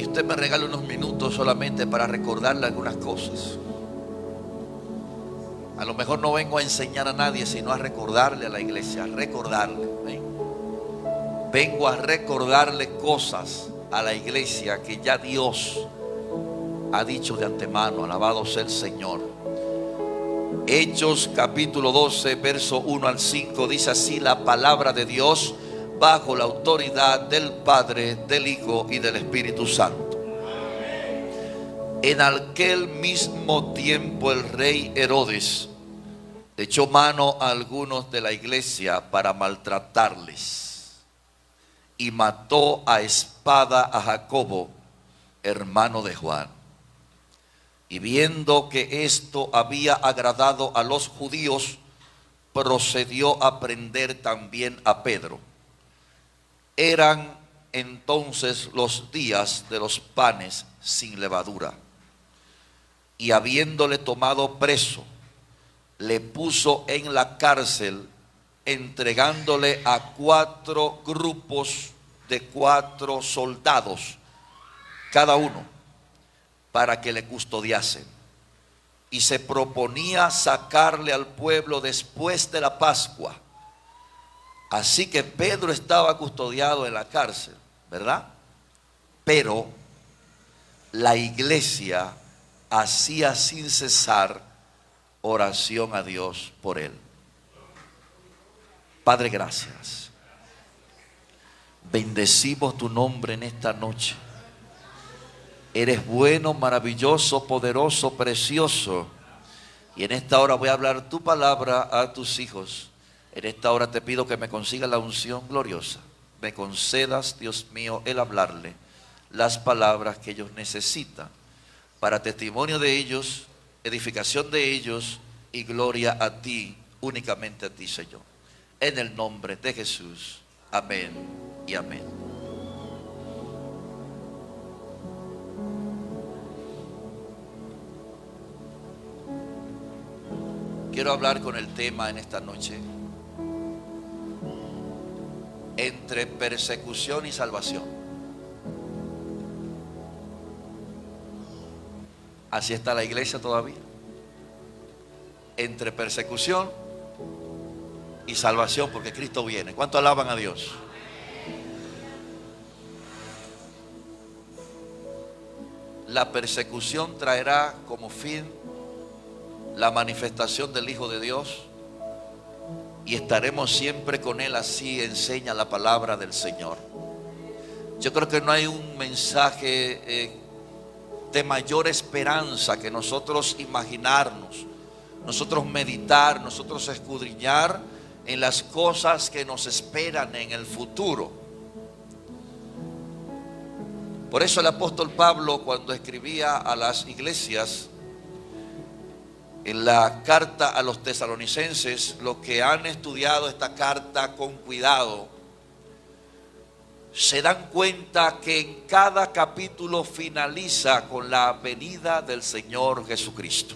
y usted me regala unos minutos solamente para recordarle algunas cosas. A lo mejor no vengo a enseñar a nadie, sino a recordarle a la iglesia, a recordarle. Vengo a recordarle cosas a la iglesia que ya Dios ha dicho de antemano. Alabado sea el Señor. Hechos capítulo 12, verso 1 al 5, dice así la palabra de Dios, bajo la autoridad del Padre, del Hijo y del Espíritu Santo. En aquel mismo tiempo el rey Herodes echó mano a algunos de la iglesia para maltratarles y mató a espada a Jacobo, hermano de Juan. Y viendo que esto había agradado a los judíos, procedió a prender también a Pedro. Eran entonces los días de los panes sin levadura. Y habiéndole tomado preso, le puso en la cárcel, entregándole a 4 grupos de 4 soldados, cada uno, para que le custodiasen. Y se proponía sacarle al pueblo después de la Pascua. Así que Pedro estaba custodiado en la cárcel, ¿verdad? Pero la iglesia hacía sin cesar oración a Dios por él. Padre, gracias. Bendecimos tu nombre en esta noche. Eres bueno, maravilloso, poderoso, precioso. Y en esta hora voy a hablar tu palabra a tus hijos. En esta hora te pido que me consigas la unción gloriosa. Me concedas, Dios mío, el hablarle las palabras que ellos necesitan, para testimonio de ellos, edificación de ellos y gloria a ti, únicamente a ti, Señor. En el nombre de Jesús. Amén y amén. Quiero hablar con el tema en esta noche: entre persecución y salvación. Así está la iglesia todavía, entre persecución y salvación, porque Cristo viene. ¿Cuánto alaban a Dios? La persecución traerá como fin la manifestación del Hijo de Dios, y estaremos siempre con Él. Así enseña la palabra del Señor. Yo creo que no hay un mensaje de mayor esperanza que nosotros imaginarnos, nosotros meditar, nosotros escudriñar en las cosas que nos esperan en el futuro. Por eso el apóstol Pablo, cuando escribía a las iglesias, en la carta a los tesalonicenses, los que han estudiado esta carta con cuidado, se dan cuenta que en cada capítulo finaliza con la venida del Señor Jesucristo.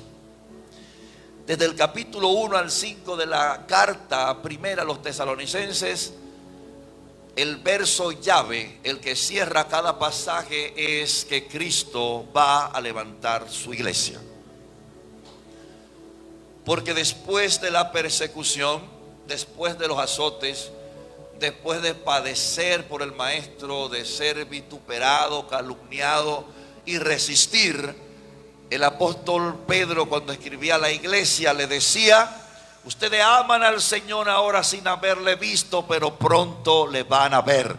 Desde el capítulo 1 al 5 de la carta primera a los tesalonicenses, el verso llave, el que cierra cada pasaje, es que Cristo va a levantar su iglesia. Porque después de la persecución, después de los azotes, después de padecer por el maestro, de ser vituperado, calumniado y resistir, el apóstol Pedro, cuando escribía a la iglesia, le decía: ustedes aman al Señor ahora sin haberle visto, pero pronto le van a ver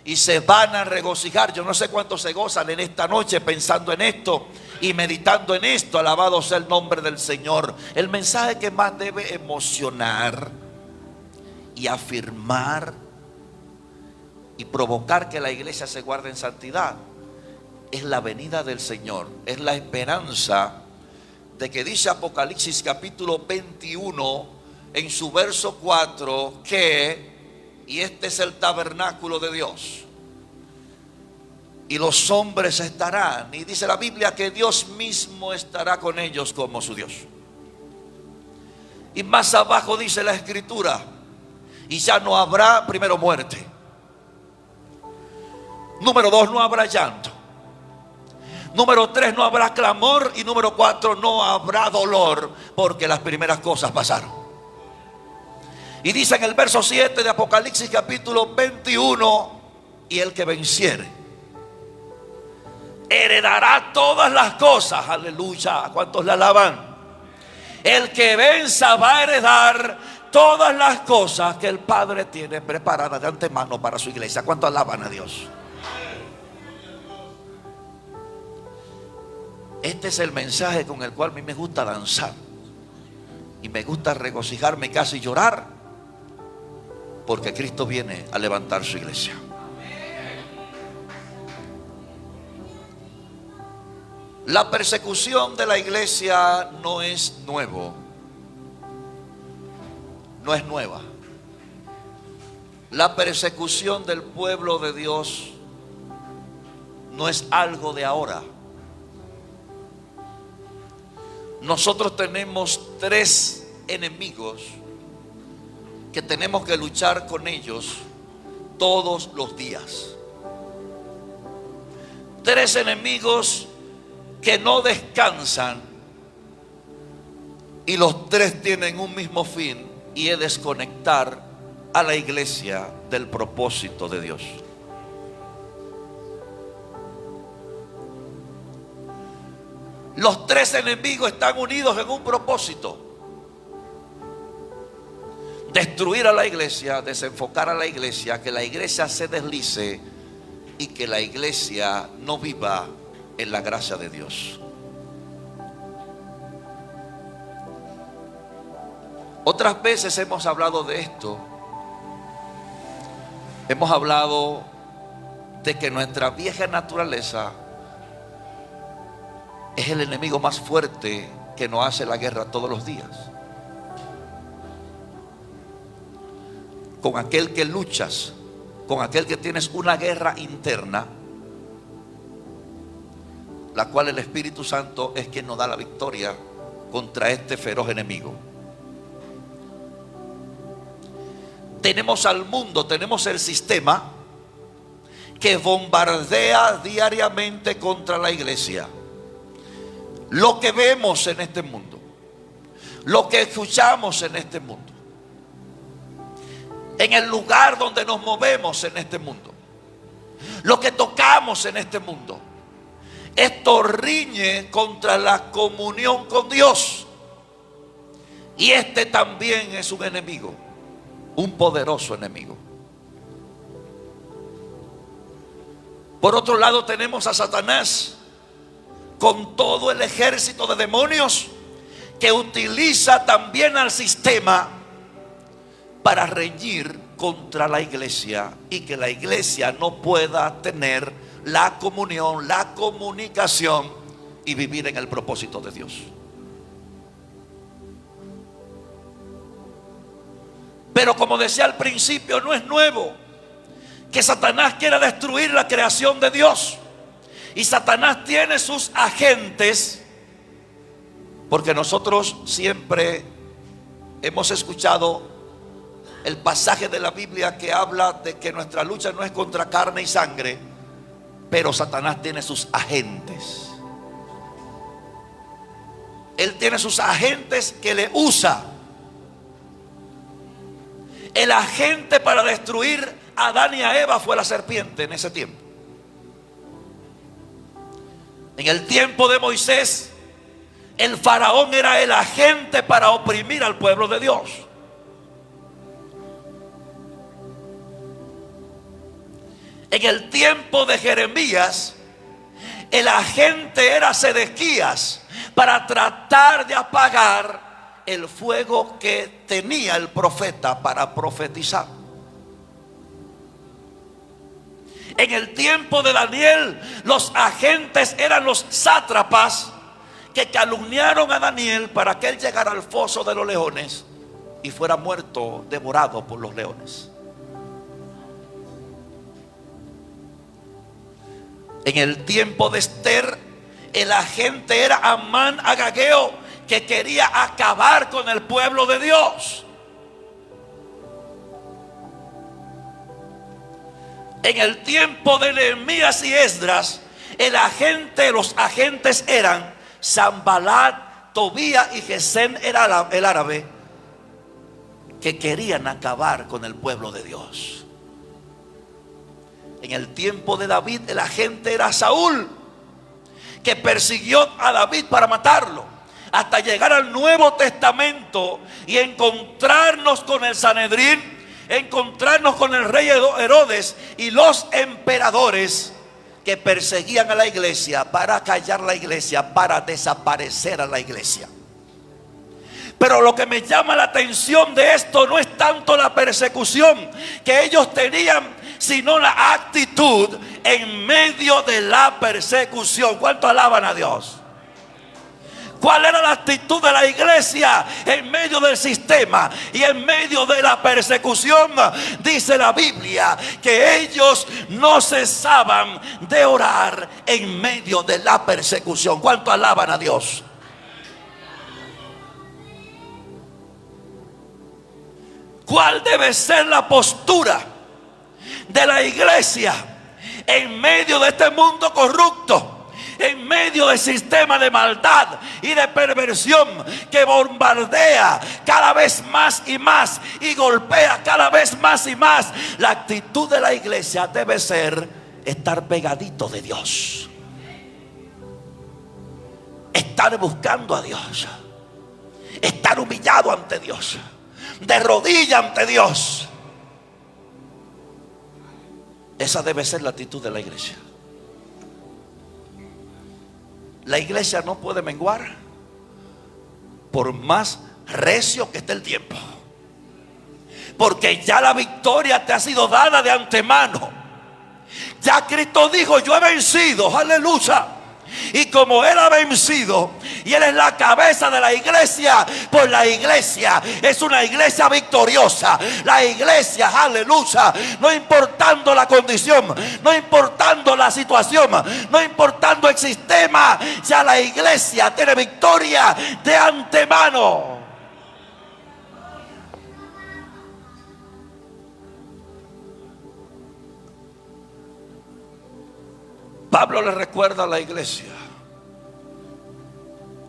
y se van a regocijar. Yo no sé cuántos se gozan en esta noche pensando en esto y meditando en esto. Alabado sea el nombre del Señor. El mensaje que más debe emocionar y afirmar y provocar que la iglesia se guarde en santidad es la venida del Señor. Es la esperanza de que dice Apocalipsis capítulo 21 en su verso 4 que, y este es el tabernáculo de Dios, y los hombres estarán, y dice la Biblia que Dios mismo estará con ellos como su Dios. Y más abajo dice la escritura: y ya no habrá, primero, muerte. Número 2, no habrá llanto. Número 3, no habrá clamor. Y número 4, no habrá dolor, porque las primeras cosas pasaron. Y dice en el verso 7 de Apocalipsis capítulo 21: y el que venciere heredará todas las cosas. Aleluya. ¿Cuántos le alaban? El que venza va a heredar todas las cosas que el Padre tiene preparadas de antemano para su iglesia. ¿Cuántos alaban a Dios? Este es el mensaje con el cual a mí me gusta danzar y me gusta regocijarme, casi llorar, porque Cristo viene a levantar su iglesia. La persecución de la iglesia no es nuevo, no es nueva. La persecución del pueblo de Dios no es algo de ahora. Nosotros tenemos 3 enemigos que tenemos que luchar con ellos todos los días. 3 enemigos que no descansan, y los 3 tienen un mismo fin, y es desconectar a la iglesia del propósito de Dios. Los 3 enemigos están unidos en un propósito: destruir a la iglesia, desenfocar a la iglesia, que la iglesia se deslice y que la iglesia no viva en la gracia de Dios. Otras veces hemos hablado de esto. Hemos hablado de que nuestra vieja naturaleza es el enemigo más fuerte que nos hace la guerra todos los días. Con aquel que luchas, con aquel que tienes una guerra interna, la cual el Espíritu Santo es quien nos da la victoria contra este feroz enemigo. Tenemos al mundo, tenemos el sistema que bombardea diariamente contra la iglesia. Lo que vemos en este mundo, lo que escuchamos en este mundo, en el lugar donde nos movemos en este mundo, lo que tocamos en este mundo, esto riñe contra la comunión con Dios. Y este también es un enemigo, un poderoso enemigo. Por otro lado tenemos a Satanás con todo el ejército de demonios que utiliza también al sistema para reñir contra la iglesia y que la iglesia no pueda tener la comunión, la comunicación y vivir en el propósito de Dios. Pero como decía al principio, no es nuevo que Satanás quiera destruir la creación de Dios. Y Satanás tiene sus agentes, porque nosotros siempre hemos escuchado el pasaje de la Biblia que habla de que nuestra lucha no es contra carne y sangre, pero Satanás tiene sus agentes. Él tiene sus agentes que le usa. El agente para destruir a Adán y a Eva fue la serpiente en ese tiempo. En el tiempo de Moisés, el faraón era el agente para oprimir al pueblo de Dios. En el tiempo de Jeremías, el agente era Sedequías para tratar de apagar el fuego que tenía el profeta para profetizar. En el tiempo de Daniel, los agentes eran los sátrapas que calumniaron a Daniel para que él llegara al foso de los leones y fuera muerto, devorado por los leones. En el tiempo de Esther, el agente era Amán Agageo, que quería acabar con el pueblo de Dios. En el tiempo de Nehemías y Esdras, Los agentes eran Sanbalat, Tobías y Gesem era el árabe, que querían acabar con el pueblo de Dios. En el tiempo de David, el agente era Saúl, que persiguió a David para matarlo, hasta llegar al Nuevo Testamento y encontrarnos con el Sanedrín, encontrarnos con el rey Herodes y los emperadores que perseguían a la iglesia para callar la iglesia, para desaparecer a la iglesia. Pero lo que me llama la atención de esto no es tanto la persecución que ellos tenían, sino la actitud en medio de la persecución. ¿Cuánto alaban a Dios? ¿Cuál era la actitud de la iglesia en medio del sistema y en medio de la persecución? Dice la Biblia que ellos no cesaban de orar en medio de la persecución. ¿Cuánto alaban a Dios? ¿Cuál debe ser la postura de la iglesia en medio de este mundo corrupto? En medio del sistema de maldad y de perversión que bombardea cada vez más y más y golpea cada vez más y más. La actitud de la iglesia debe ser estar pegadito de Dios, estar buscando a Dios, estar humillado ante Dios, de rodillas ante Dios. Esa debe ser la actitud de la iglesia. La iglesia no puede menguar por más recio que esté el tiempo, porque ya la victoria te ha sido dada de antemano. Ya Cristo dijo: yo he vencido, aleluya. Y como Él ha vencido y Él es la cabeza de la iglesia, pues la iglesia es una iglesia victoriosa. La iglesia, aleluya, no importando la condición, no importando la situación, no importando el sistema, ya la iglesia tiene victoria de antemano. Pablo le recuerda a la iglesia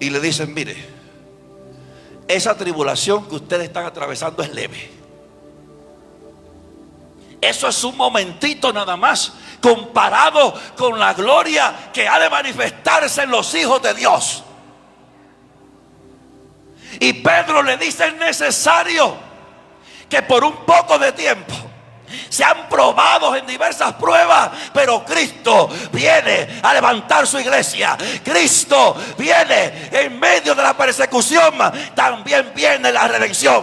y le dicen: mire, esa tribulación que ustedes están atravesando es leve. Eso es un momentito nada más comparado con la gloria que ha de manifestarse en los hijos de Dios. Y Pedro le dice: es necesario que por un poco de tiempo sean probados en diversas pruebas, pero Cristo viene a levantar su iglesia. Cristo viene en medio de la persecución, también viene la redención.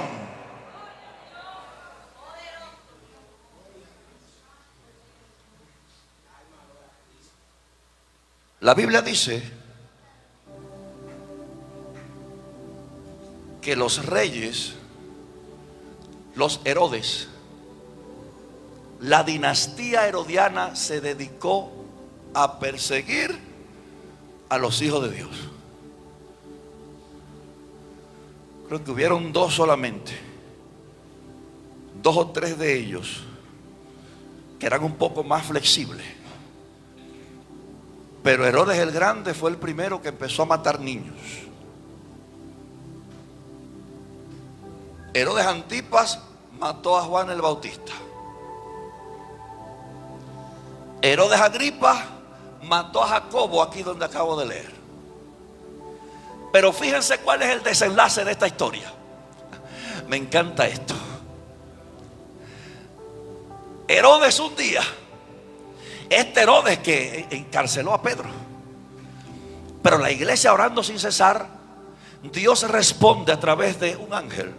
La Biblia dice que los reyes, los Herodes, la dinastía herodiana se dedicó a perseguir a los hijos de Dios. Creo que hubieron dos solamente, 2 o 3 de ellos que eran un poco más flexibles. Pero Herodes el Grande fue el primero que empezó a matar niños. Herodes Antipas mató a Juan el Bautista. Herodes Agripa mató a Jacobo, aquí donde acabo de leer. Pero fíjense cuál es el desenlace de esta historia. Me encanta esto. Herodes un día, este Herodes que encarceló a Pedro, pero la iglesia orando sin cesar, Dios responde a través de un ángel.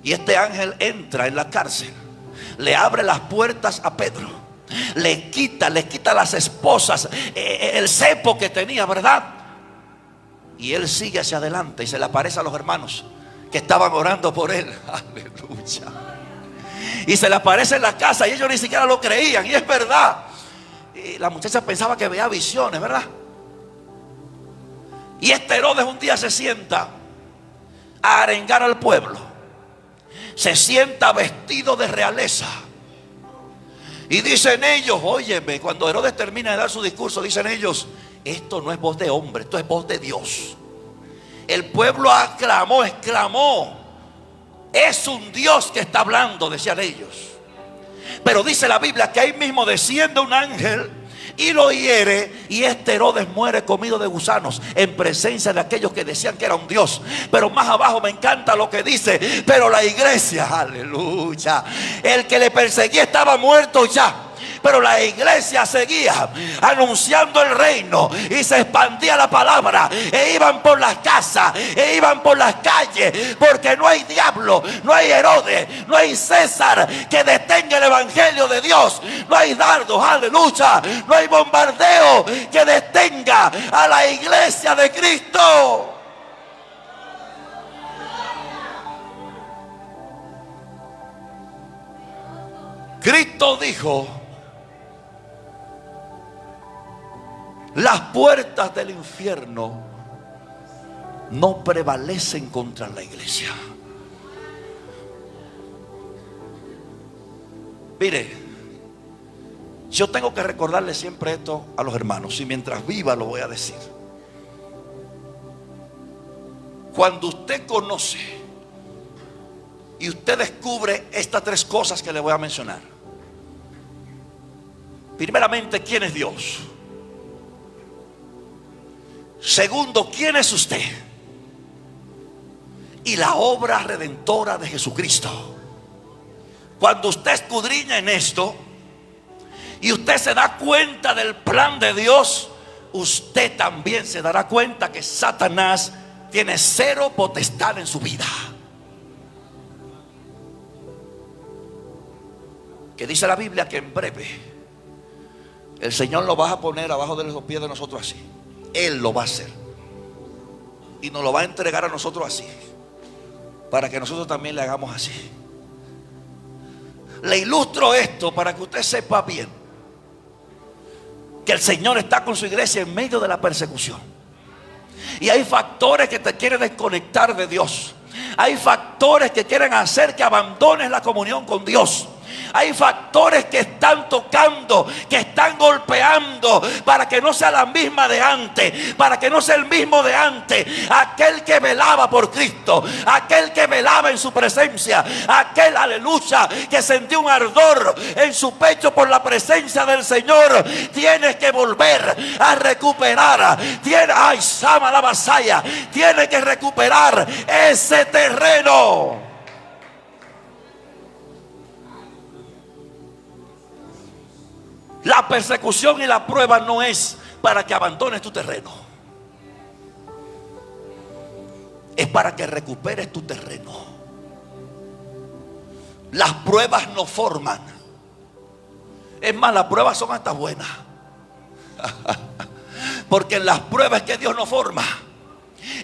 Y este ángel entra en la cárcel, le abre las puertas a Pedro, le quita las esposas, el cepo que tenía, ¿verdad? Y él sigue hacia adelante y se le aparece a los hermanos que estaban orando por él. Aleluya. Y se le aparece en la casa y ellos ni siquiera lo creían, y es verdad. Y la muchacha pensaba que veía visiones, ¿verdad? Y este Herodes un día se sienta a arengar al pueblo. Se sienta vestido de realeza Y dicen ellos, óyeme, cuando Herodes termina de dar su discurso, dicen ellos, esto no es voz de hombre, esto es voz de Dios. El pueblo aclamó, exclamó, es un Dios que está hablando, decían ellos. Pero dice la Biblia que ahí mismo desciende un ángel y lo hiere, y este Herodes muere comido de gusanos en presencia de aquellos que decían que era un Dios. Pero más abajo me encanta lo que dice, pero la iglesia, aleluya, el que le perseguía estaba muerto ya, pero la iglesia seguía anunciando el reino y se expandía la palabra, e iban por las casas, e iban por las calles, porque no hay diablo, no hay Herodes, no hay César que detenga el evangelio de Dios, no hay dardos, aleluya, no hay bombardeo que detenga a la iglesia de Cristo. Cristo dijo: las puertas del infierno no prevalecen contra la iglesia. Mire, yo tengo que recordarle siempre esto a los hermanos, y mientras viva lo voy a decir. Cuando usted conoce y usted descubre estas tres cosas que le voy a mencionar. Primeramente, ¿quién es Dios? Segundo, ¿quién es usted? Y la obra redentora de Jesucristo. Cuando usted escudriña en esto y usted se da cuenta del plan de Dios, usted también se dará cuenta que Satanás tiene cero potestad en su vida. Que dice la Biblia que en breve el Señor lo va a poner abajo de los pies de nosotros así. Él lo va a hacer y nos lo va a entregar a nosotros así, para que nosotros también le hagamos así. Le ilustro esto para que usted sepa bien que el Señor está con su iglesia en medio de la persecución. Y hay factores que te quieren desconectar de Dios. Hay factores que quieren hacer que abandones la comunión con Dios. Hay factores que están tocando, que están golpeando, para que no sea la misma de antes, para que no sea el mismo de antes. Aquel que velaba por Cristo, aquel que velaba en su presencia, aquel, aleluya, que sentía un ardor en su pecho por la presencia del Señor, tiene que volver a recuperar. Ay, Sama la vasalla, tiene que recuperar ese terreno. La persecución y la prueba no es para que abandones tu terreno. Es para que recuperes tu terreno. Las pruebas no forman. Es más, las pruebas son hasta buenas. Porque en las pruebas es que Dios nos forma.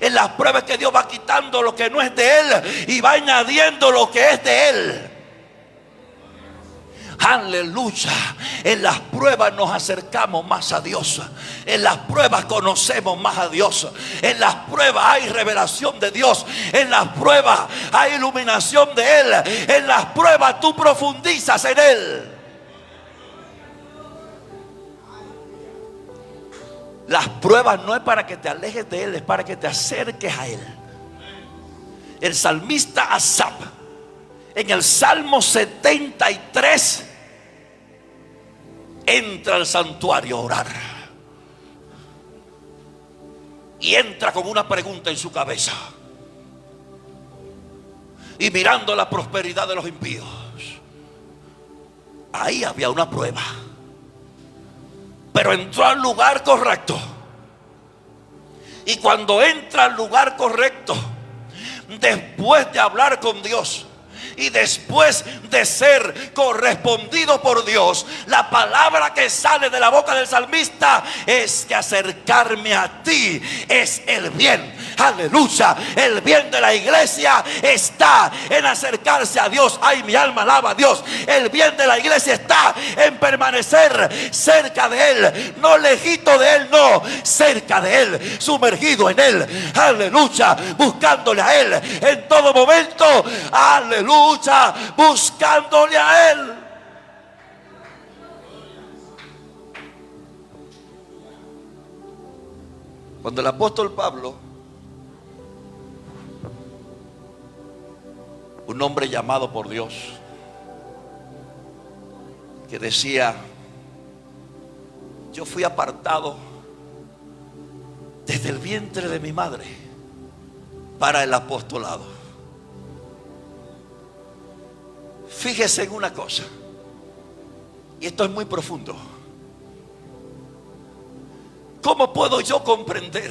En las pruebas es que Dios va quitando lo que no es de Él y va añadiendo lo que es de Él. Aleluya. En las pruebas nos acercamos más a Dios. En las pruebas conocemos más a Dios. En las pruebas hay revelación de Dios. En las pruebas hay iluminación de Él. En las pruebas tú profundizas en Él. Las pruebas no es para que te alejes de Él, es para que te acerques a Él. El salmista Asaf, en el Salmo 73, entra al santuario a orar. Y entra con una pregunta en su cabeza. Y mirando la prosperidad de los impíos, ahí había una prueba. Pero entró al lugar correcto. Y cuando entra al lugar correcto, después de hablar con Dios y después de ser correspondido por Dios, la palabra que sale de la boca del salmista es que acercarme a ti es el bien. Aleluya. El bien de la iglesia está en acercarse a Dios. Ay, mi alma alaba a Dios. El bien de la iglesia está en permanecer cerca de Él, no lejito de Él, no, cerca de Él, sumergido en Él. Aleluya. Buscándole a Él en todo momento. Aleluya. Buscándole a Él. Cuando el apóstol Pablo, un hombre llamado por Dios, que decía: yo fui apartado desde el vientre de mi madre para el apostolado. Fíjese en una cosa, y esto es muy profundo. ¿Cómo puedo yo comprender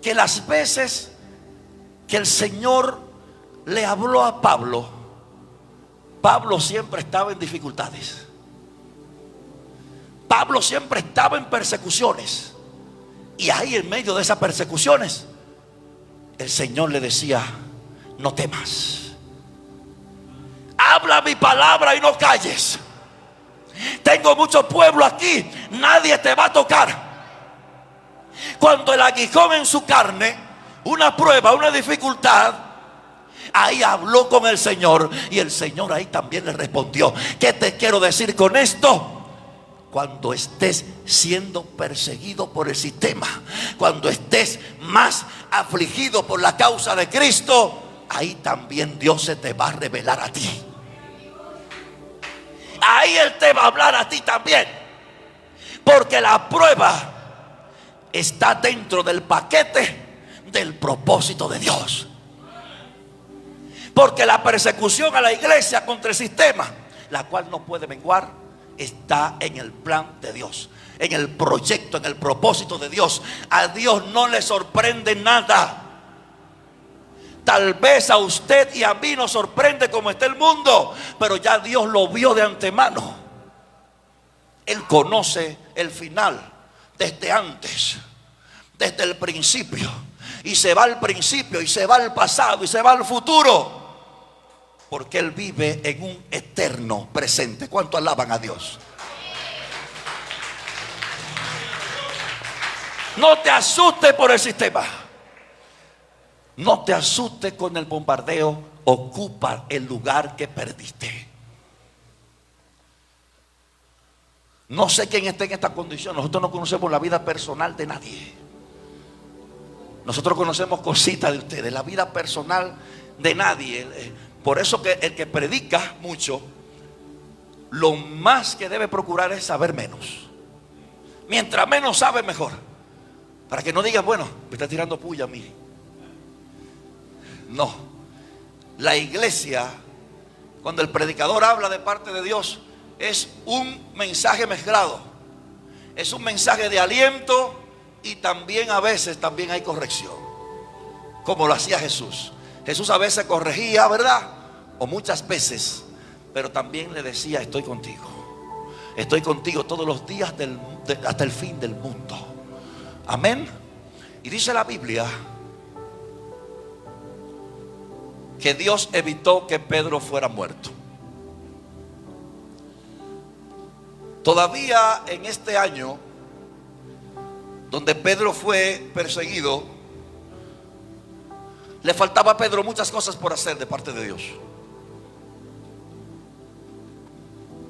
que las veces que el Señor le habló a Pablo, Pablo siempre estaba en dificultades? Pablo siempre estaba en persecuciones. Y ahí en medio de esas persecuciones, el Señor le decía: no temas, habla mi palabra y no calles. Tengo mucho pueblo aquí, nadie te va a tocar. Cuando el aguijón en su carne, una prueba, una dificultad, ahí habló con el Señor, y el Señor ahí también le respondió. ¿Qué te quiero decir con esto? Cuando estés siendo perseguido por el sistema, cuando estés más afligido por la causa de Cristo, ahí también Dios se te va a revelar a ti. Ahí Él te va a hablar a ti también, porque la prueba está dentro del paquete del propósito de Dios. Porque la persecución a la iglesia contra el sistema, la cual no puede menguar, está en el plan de Dios, en el proyecto, en el propósito de Dios. A Dios no le sorprende nada. Tal vez a usted y a mí nos sorprende cómo está el mundo, pero ya Dios lo vio de antemano. Él conoce el final desde antes, desde el principio. Y se va al principio, y se va al pasado, y se va al futuro, porque Él vive en un eterno presente. ¿Cuánto alaban a Dios? No te asustes por el sistema. No te asustes con el bombardeo. Ocupa el lugar que perdiste. No sé quién está en esta condición. Nosotros no conocemos la vida personal de nadie. Nosotros conocemos cositas de ustedes, la vida personal de nadie. Por eso que el que predica mucho, lo más que debe procurar es saber menos. Mientras menos sabe, mejor. Para que no digan: bueno, me está tirando puya a mí. No. La iglesia, cuando el predicador habla de parte de Dios, es un mensaje mezclado. Es un mensaje de aliento, y también a veces también hay corrección, como lo hacía Jesús. Jesús a veces corregía, ¿verdad? O muchas veces, pero también le decía: estoy contigo. Estoy contigo todos los días hasta el fin del mundo. Amén. Y dice la Biblia que Dios evitó que Pedro fuera muerto. Todavía en este año, donde Pedro fue perseguido, le faltaba a Pedro muchas cosas por hacer de parte de Dios.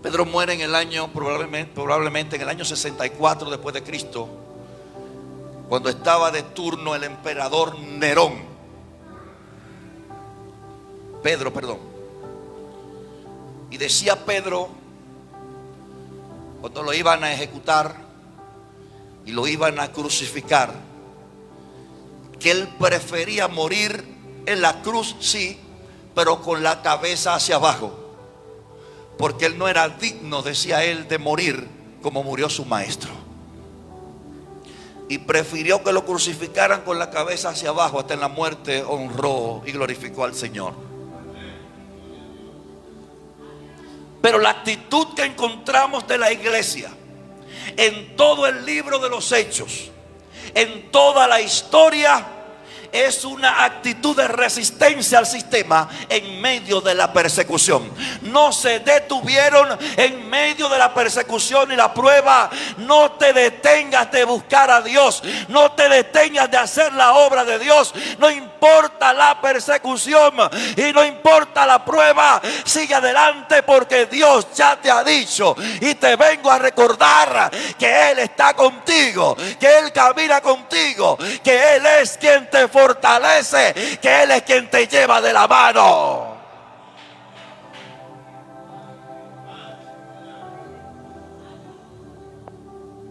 Pedro muere en el año, probablemente en el año 64 después de Cristo, cuando estaba de turno el emperador Nerón. Pedro. Y decía Pedro, cuando lo iban a ejecutar y lo iban a crucificar, que él prefería morir en la cruz, sí, pero con la cabeza hacia abajo, porque él no era digno, decía él, de morir como murió su maestro. Y prefirió que lo crucificaran con la cabeza hacia abajo. Hasta en la muerte honró y glorificó al Señor. Pero la actitud que encontramos de la iglesia en todo el libro de los Hechos, en toda la historia, es una actitud de resistencia al sistema en medio de la persecución. no se detuvieron en medio de la persecución y la prueba. No te detengas de buscar a Dios, no te detengas de hacer la obra de Dios. No importa la persecución y no importa la prueba, sigue adelante, porque Dios ya te ha dicho, y te vengo a recordar, que Él está contigo, que Él camina contigo, que Él es quien te fortalece, que Él es quien te lleva de la mano.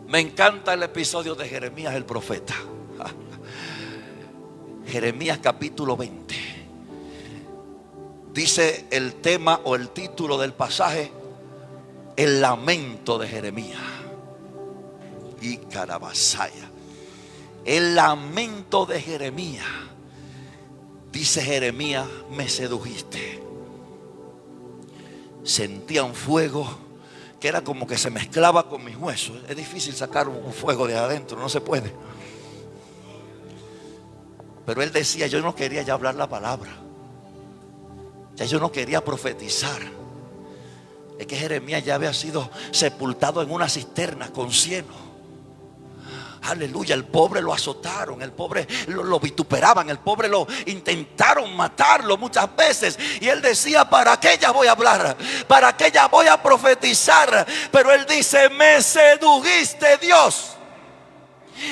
Me encanta el episodio de Jeremías el profeta. Jeremías capítulo 20. Dice el tema o el título del pasaje: el lamento de Jeremías. Y carabasaya. El lamento de Jeremías. Dice Jeremías: me sedujiste. Sentía un fuego que era como que se mezclaba con mis huesos. Es difícil sacar un fuego de adentro, no se puede. Pero él decía: yo no quería ya hablar la palabra, ya yo no quería profetizar. Es que Jeremías ya había sido sepultado en una cisterna con cieno. Aleluya, el pobre lo azotaron, el pobre lo vituperaban, el pobre lo intentaron matarlo muchas veces. Y él decía: ¿para qué ya voy a hablar? ¿Para qué ya voy a profetizar? Pero él dice: me sedujiste, Dios.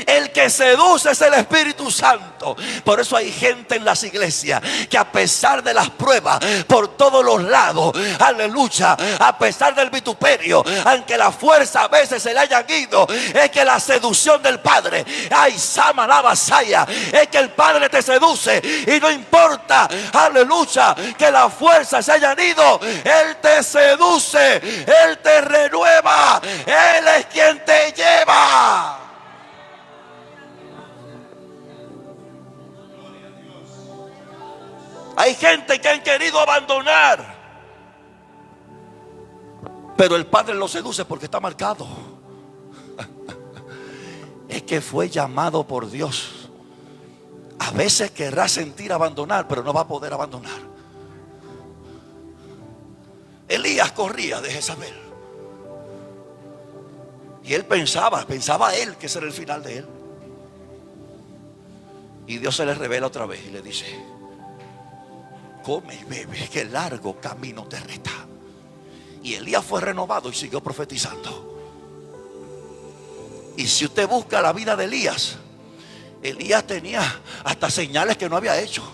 El que seduce es el Espíritu Santo. Por eso hay gente en las iglesias que, a pesar de las pruebas por todos los lados, aleluya, a pesar del vituperio, aunque la fuerza a veces se le haya ido, es que la seducción del Padre, ay, sama la vasaya, es que el Padre te seduce. Y no importa, aleluya, que la fuerza se hayan ido, Él te seduce, Él te renueva, Él es quien te lleva. Hay gente que han querido abandonar, pero el Padre lo seduce porque está marcado. Es que fue llamado por Dios. A veces querrá sentir abandonar, pero no va a poder abandonar. Elías corría de Jezabel, y él pensaba él que ese era el final de él. Y Dios se le revela otra vez y le dice: come y bebe, que largo camino te resta. Y Elías fue renovado y siguió profetizando. Y si usted busca la vida de Elías, Elías tenía hasta señales que no había hecho.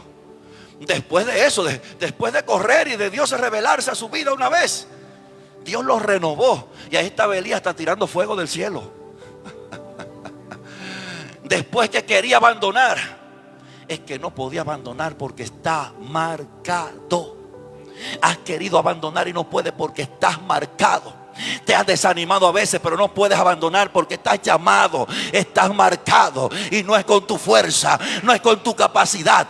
Después de eso, después de correr y de Dios revelarse a su vida una vez, Dios lo renovó. Y ahí estaba Elías, está tirando fuego del cielo. Después que quería abandonar, es que no podía abandonar porque está marcado. Has querido abandonar y no puedes porque estás marcado. Te has desanimado a veces, pero no puedes abandonar porque estás llamado, estás marcado. Y no es con tu fuerza, no es con tu capacidad,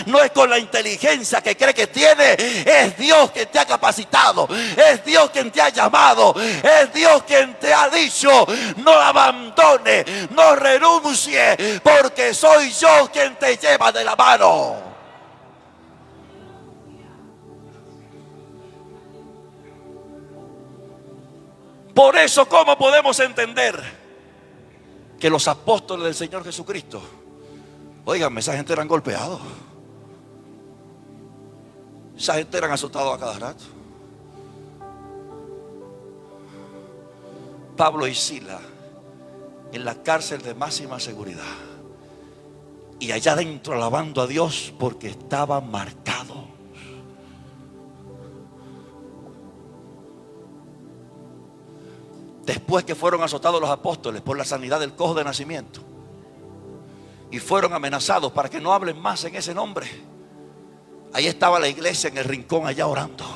no es con la inteligencia que cree que tiene. Es Dios quien te ha capacitado, es Dios quien te ha llamado, es Dios quien te ha dicho: no abandone, no renuncie, porque soy yo quien te lleva de la mano. Por eso, ¿cómo podemos entender que los apóstoles del Señor Jesucristo, óigame, esa gente eran golpeados, esa gente eran azotados a cada rato? Pablo y Silas en la cárcel de máxima seguridad, y allá adentro alabando a Dios porque estaban marcados. Después que fueron azotados los apóstoles por la sanidad del cojo de nacimiento y fueron amenazados para que no hablen más en ese nombre, ahí estaba la iglesia en el rincón allá orando: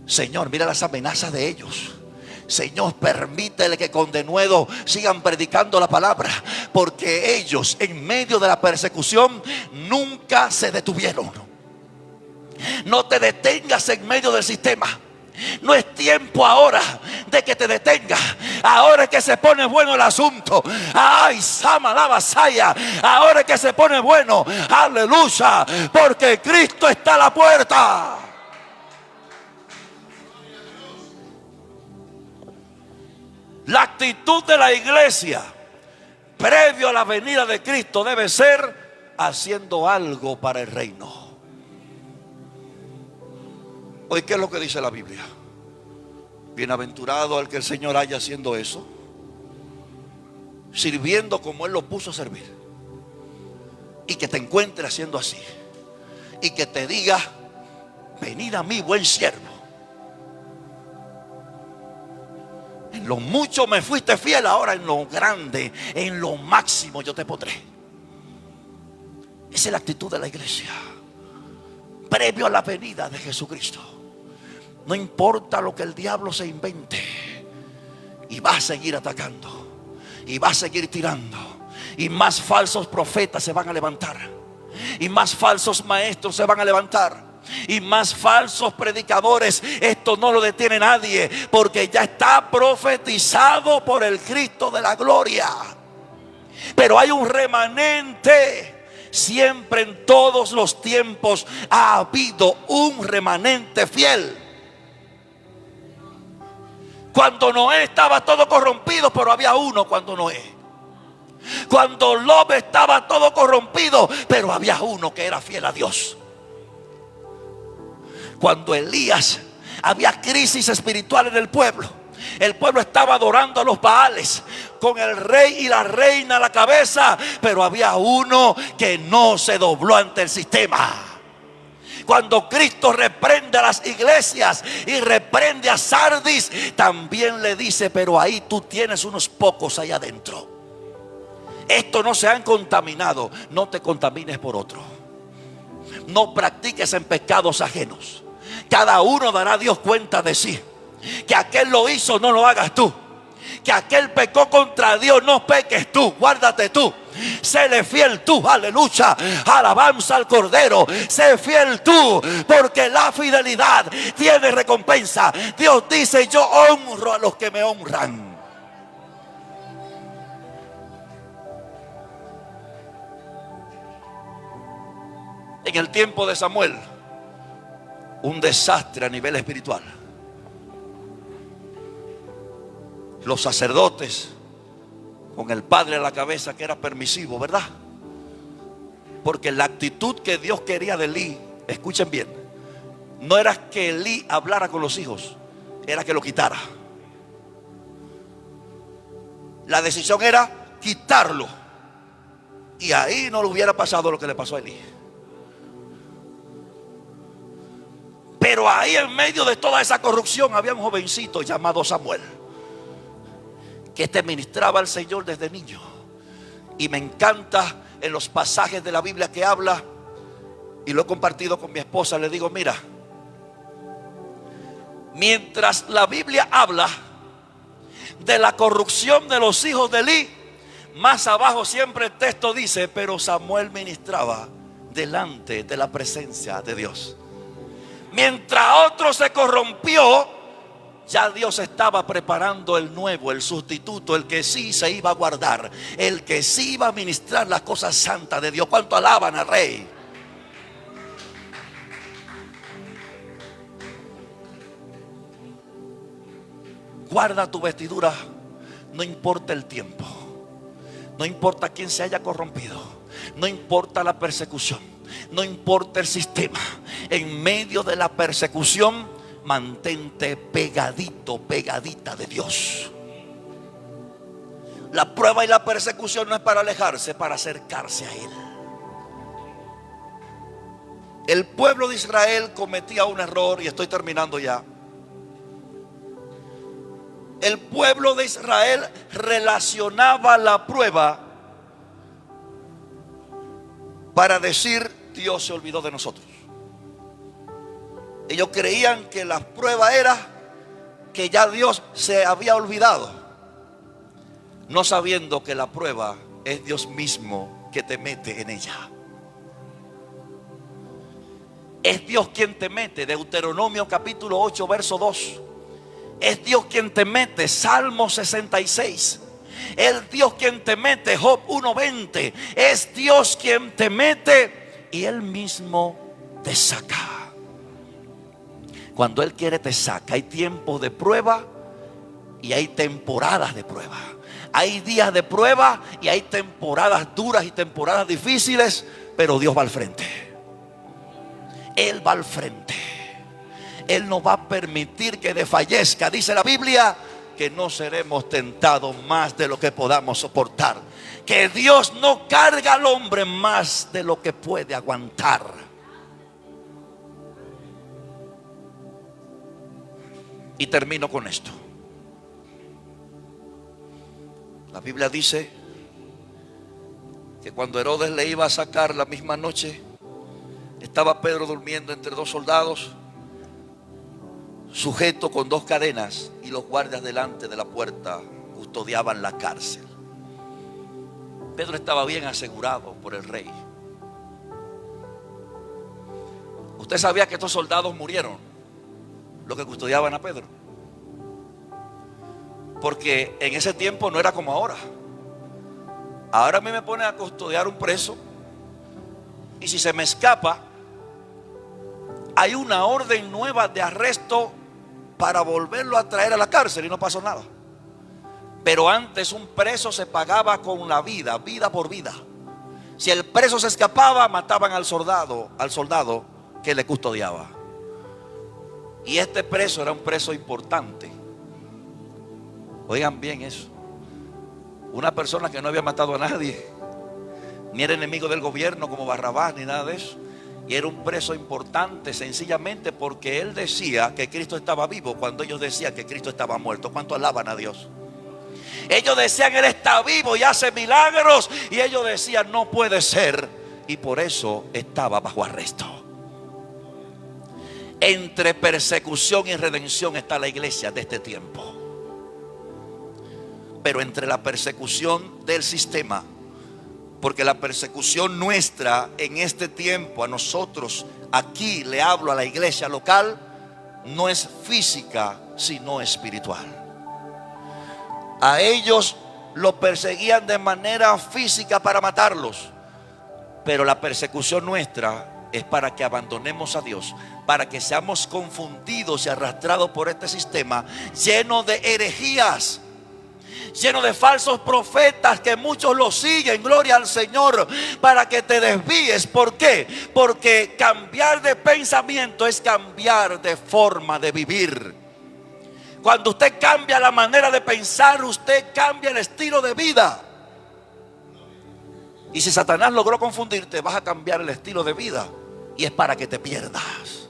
Señor, mira las amenazas de ellos. Señor, permítele que con denuedo sigan predicando la palabra, porque ellos en medio de la persecución nunca se detuvieron. No te detengas en medio del sistema. No es tiempo ahora de que te detengas. Ahora es que se pone bueno el asunto. Ay, sama la vasaya. Ahora es que se pone bueno. Aleluya. Porque Cristo está a la puerta. La actitud de la iglesia previo a la venida de Cristo debe ser haciendo algo para el reino. Hoy, ¿qué es lo que dice la Biblia? Bienaventurado al que el Señor haya haciendo eso, sirviendo como Él lo puso a servir, y que te encuentre haciendo así, y que te diga: venid a mí, buen siervo, en lo mucho me fuiste fiel, ahora en lo grande, en lo máximo yo te pondré. Esa es la actitud de la iglesia previo a la venida de Jesucristo. No importa lo que el diablo se invente, y va a seguir atacando, y va a seguir tirando, y más falsos profetas se van a levantar, y más falsos maestros se van a levantar, y más falsos predicadores. Esto no lo detiene nadie, porque ya está profetizado por el Cristo de la gloria. Pero hay un remanente. Siempre, en todos los tiempos, ha habido un remanente fiel. Cuando Noé estaba todo corrompido, pero había uno cuando Noé. Cuando Lot estaba todo corrompido, pero había uno que era fiel a Dios. Cuando Elías, había crisis espiritual en el pueblo. El pueblo estaba adorando a los Baales, con el rey y la reina a la cabeza, pero había uno que no se dobló ante el sistema. Cuando Cristo reprende a las iglesias y reprende a Sardis, también le dice: pero ahí tú tienes unos pocos ahí adentro. Estos no se han contaminado. No te contamines por otro. No practiques en pecados ajenos. Cada uno dará a Dios cuenta de sí. Que aquel lo hizo, no lo hagas tú. Que aquel pecó contra Dios, no peques tú. Guárdate tú. Séle fiel tú, aleluya, alabanza al Cordero. Sé fiel tú, porque la fidelidad tiene recompensa. Dios dice: yo honro a los que me honran. En el tiempo de Samuel, un desastre a nivel espiritual. Los sacerdotes, con el padre a la cabeza, que era permisivo, ¿verdad? Porque la actitud que Dios quería de Elí, escuchen bien, no era que Elí hablara con los hijos, era que lo quitara. La decisión era quitarlo, y ahí no le hubiera pasado lo que le pasó a Elí. Pero ahí, en medio de toda esa corrupción, había un jovencito llamado Samuel, que te ministraba al Señor desde niño. Y me encanta en los pasajes de la Biblia que habla, y lo he compartido con mi esposa. Le digo: mira, mientras la Biblia habla de la corrupción de los hijos de Elí, más abajo siempre el texto dice: pero Samuel ministraba delante de la presencia de Dios. Mientras otro se corrompió, ya Dios estaba preparando el nuevo, el sustituto, el que sí se iba a guardar, el que sí iba a ministrar las cosas santas de Dios. ¿Cuánto alaban al Rey? Guarda tu vestidura, no importa el tiempo, no importa quién se haya corrompido, no importa la persecución, no importa el sistema. En medio de la persecución, mantente pegadito, pegadita de Dios. La prueba y la persecución no es para alejarse, para acercarse a Él. El pueblo de Israel cometía un error, y estoy terminando ya. El pueblo de Israel relacionaba la prueba para decir: Dios se olvidó de nosotros. Ellos creían que la prueba era que ya Dios se había olvidado, no sabiendo que la prueba es Dios mismo que te mete en ella. Es Dios quien te mete. Deuteronomio capítulo 8 verso 2. Es Dios quien te mete. Salmo 66. Es Dios quien te mete. Job 1:20. Es Dios quien te mete, y Él mismo te saca. Cuando Él quiere te saca. Hay tiempos de prueba y hay temporadas de prueba. Hay días de prueba y hay temporadas duras y temporadas difíciles, pero Dios va al frente. Él va al frente. Él no va a permitir que desfallezca. Dice la Biblia que no seremos tentados más de lo que podamos soportar. Que Dios no carga al hombre más de lo que puede aguantar. Y termino con esto. La Biblia dice que cuando Herodes le iba a sacar la misma noche, estaba Pedro durmiendo entre dos soldados, sujeto con dos cadenas, y los guardias delante de la puerta custodiaban la cárcel. Pedro estaba bien asegurado por el rey. Usted sabía que estos soldados murieron, los que custodiaban a Pedro, porque en ese tiempo no era como ahora. Ahora a mí me ponen a custodiar un preso, y si se me escapa, hay una orden nueva de arresto para volverlo a traer a la cárcel y no pasó nada. Pero antes un preso se pagaba con la vida, vida por vida. Si el preso se escapaba, mataban al soldado que le custodiaba. Y este preso era un preso importante. Oigan bien eso. Una persona que no había matado a nadie, ni era enemigo del gobierno como Barrabás, ni nada de eso. Y era un preso importante sencillamente porque él decía que Cristo estaba vivo cuando ellos decían que Cristo estaba muerto. ¿Cuánto alaban a Dios? Ellos decían, Él está vivo y hace milagros, y ellos decían, no puede ser. Y por eso estaba bajo arresto. Entre persecución y redención está la iglesia de este tiempo. Pero entre la persecución del sistema, porque la persecución nuestra en este tiempo, a nosotros, aquí le hablo a la iglesia local, no es física, sino espiritual. A ellos lo perseguían de manera física para matarlos, pero la persecución nuestra es para que abandonemos a Dios, para que seamos confundidos y arrastrados por este sistema lleno de herejías, lleno de falsos profetas que muchos lo siguen, gloria al Señor, para que te desvíes. ¿Por qué? Porque cambiar de pensamiento es cambiar de forma de vivir. Cuando usted cambia la manera de pensar, usted cambia el estilo de vida. Y si Satanás logró confundirte, vas a cambiar el estilo de vida, y es para que te pierdas.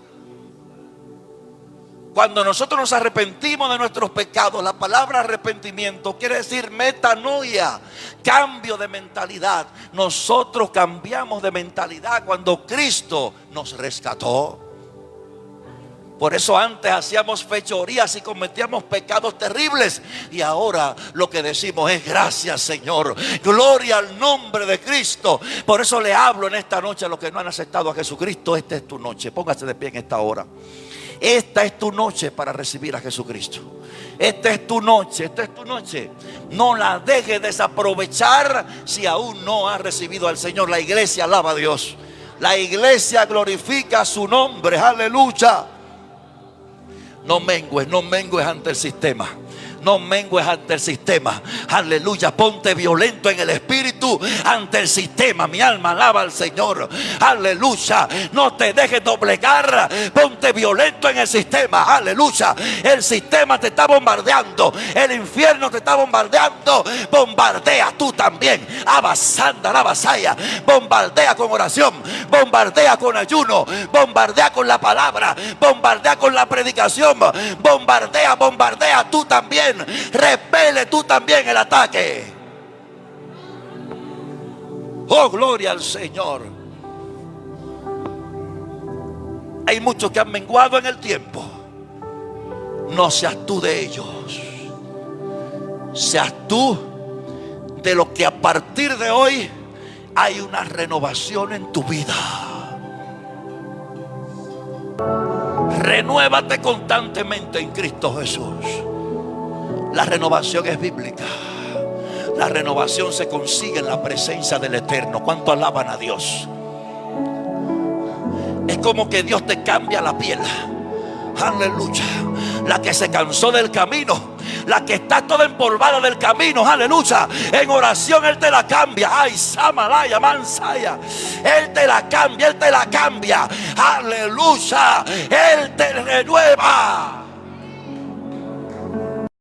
Cuando nosotros nos arrepentimos de nuestros pecados, la palabra arrepentimiento quiere decir metanoia, cambio de mentalidad. Nosotros cambiamos de mentalidad cuando Cristo nos rescató. Por eso antes hacíamos fechorías y cometíamos pecados terribles, y ahora lo que decimos es gracias, Señor, gloria al nombre de Cristo. Por eso le hablo en esta noche a los que no han aceptado a Jesucristo. Esta es tu noche, póngase de pie en esta hora. Esta es tu noche para recibir a Jesucristo. Esta es tu noche, esta es tu noche. No la dejes desaprovechar si aún no has recibido al Señor. La iglesia alaba a Dios, la iglesia glorifica su nombre, aleluya. No mengues, no mengues ante el sistema. No mengues ante el sistema. Aleluya. Ponte violento en el espíritu ante el sistema. Mi alma alaba al Señor. Aleluya. No te dejes doblegar. Ponte violento en el sistema. Aleluya. El sistema te está bombardeando. El infierno te está bombardeando. Bombardea tú también. Abasanda la vasalla. Bombardea con oración. Bombardea con ayuno. Bombardea con la palabra. Bombardea con la predicación. Bombardea tú también. Repele tú también el ataque. Oh, gloria al Señor. Hay muchos que han menguado en el tiempo. No seas tú de ellos. Seas tú de los que a partir de hoy hay una renovación en tu vida. Renuévate constantemente en Cristo Jesús. La renovación es bíblica. La renovación se consigue en la presencia del Eterno. ¿Cuánto alaban a Dios? Es como que Dios te cambia la piel. Aleluya. La que se cansó del camino, la que está toda empolvada del camino, aleluya, en oración Él te la cambia. Ay, Samalaya, Mansaya, Él te la cambia, Él te la cambia, aleluya, Él te renueva.